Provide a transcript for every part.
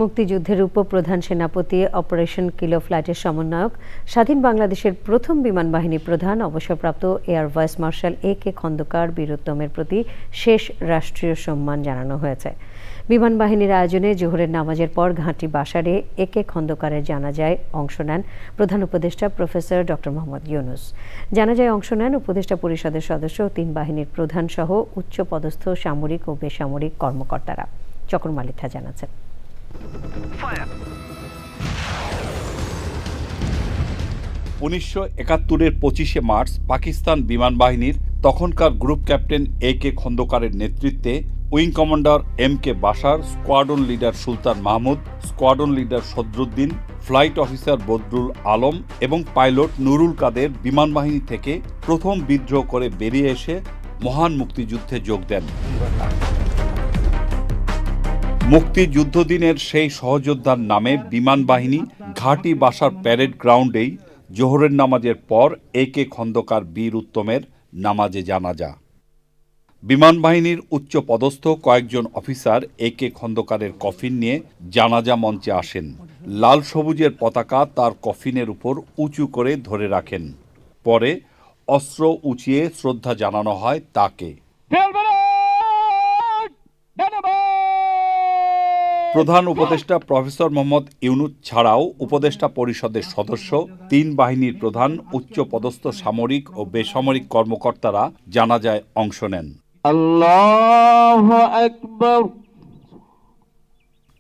মুক্তিযুদ্ধের উপপ্রধান সেনাপতি অপারেশন কিলো ফ্লাইটের সমন্বয়ক স্বাধীন বাংলাদেশের প্রথম বিমান বাহিনী প্রধান অবসরপ্রাপ্ত air vice marshal A K Khandakar বীরোত্তমের প্রতি শেষ রাষ্ট্রীয় সম্মান জানানো হয়েছে। বিমান বাহিনীর আয়োজনে জোহরের নামাজের পর ঘাঁটি বাসারে এ.কে খন্দকারের জানাজায় অংশ নেন প্রধান উপদেষ্টা প্রফেসর ডক্টর মোহাম্মদ ইউনূস। জানাজায় অংশ নেন উপদেষ্টা পরিষদের সদস্য ও ৩ বাহিনীর প্রধান সহ উচ্চপদস্থ সামরিক ও বেসামরিক কর্মকর্তারা। চকর মালিথা জানাচ্ছেন। ১৯৭১-এর ২৫শে মার্চ পাকিস্তান বিমান বাহিনীর তখনকার গ্রুপ ক্যাপ্টেন এ.কে খন্দকারের নেতৃত্বে wing commander M K Bashar, squadron leader Sultan Mahmud, squadron leader Sadruddin, flight officer Badrul Alam এবং পাইলট নুরুল কাদের বিমান বাহিনী থেকে প্রথম বিদ্রোহ করে বেরিয়ে এসে মহান মুক্তিযুদ্ধে যোগ দেন। মুক্তিযুদ্ধদিনের সেই সহযোদ্ধার নামে বিমান বাহিনী ঘাঁটি বাসার প্যারেড গ্রাউন্ডেই জোহরের নামাজের পর এ.কে খন্দকার বীর উত্তমের নামাজে জানাজা। বিমান বাহিনীর উচ্চ পদস্থ কয়েকজন অফিসার এ.কে খন্দকারের কফিন নিয়ে জানাজা মঞ্চে আসেন। লাল সবুজের পতাকা তার কফিনের উপর উঁচু করে ধরে রাখেন। পরে অস্ত্র উঁচিয়ে শ্রদ্ধা জানানো হয় তাকে। প্রধান উপদেষ্টা প্রফেসর মোহাম্মদ ইউনূস ছাড়াও উপদেষ্টা পরিষদের সদস্য, ৩ বাহিনীর প্রধান, উচ্চ পদস্থ সামরিক ও বেসামরিক কর্মকর্তারা জানাজায় অংশ নেন। আল্লাহু আকবার।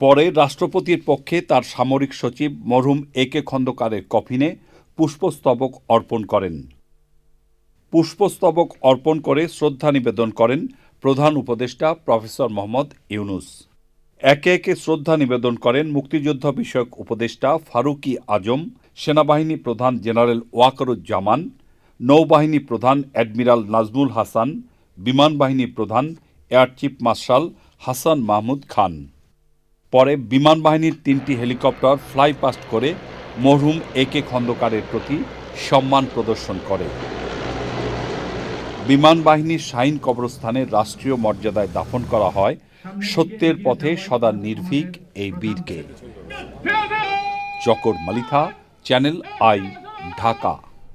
পরে রাষ্ট্রপতির পক্ষে তার সামরিক সচিব মরহুম এ.কে খন্দকারের কফিনে পুষ্পস্তবক অর্পণ করেন। পুষ্পস্তবক অর্পণ করে শ্রদ্ধা নিবেদন করেন প্রধান উপদেষ্টা প্রফেসর মোহাম্মদ ইউনূস। একে একে শ্রদ্ধা নিবেদন করেন মুক্তিযুদ্ধ বিষয়ক উপদেষ্টা ফারুকী আজম, সেনাবাহিনী প্রধান জেনারেল ওয়াকারুজ্জামান, নৌবাহিনী প্রধান অ্যাডমিরাল নাজমুল হাসান, বিমান বাহিনী প্রধান air chief marshal Hasan Mahmud Khan. পরে বিমান বাহিনীর ৩টি হেলিকপ্টার ফ্লাই পাস্ট করে মরহুম এ.কে খন্দকারের প্রতি সম্মান প্রদর্শন করে। বিমান বাহিনীর শাহীন কবরস্থানে রাষ্ট্রীয় মর্যাদায় দাফন করা হয় সত্যের পথে সদা নির্ভীক এই বীরকে। চকর মালিথা, চ্যানেল আই, ঢাকা।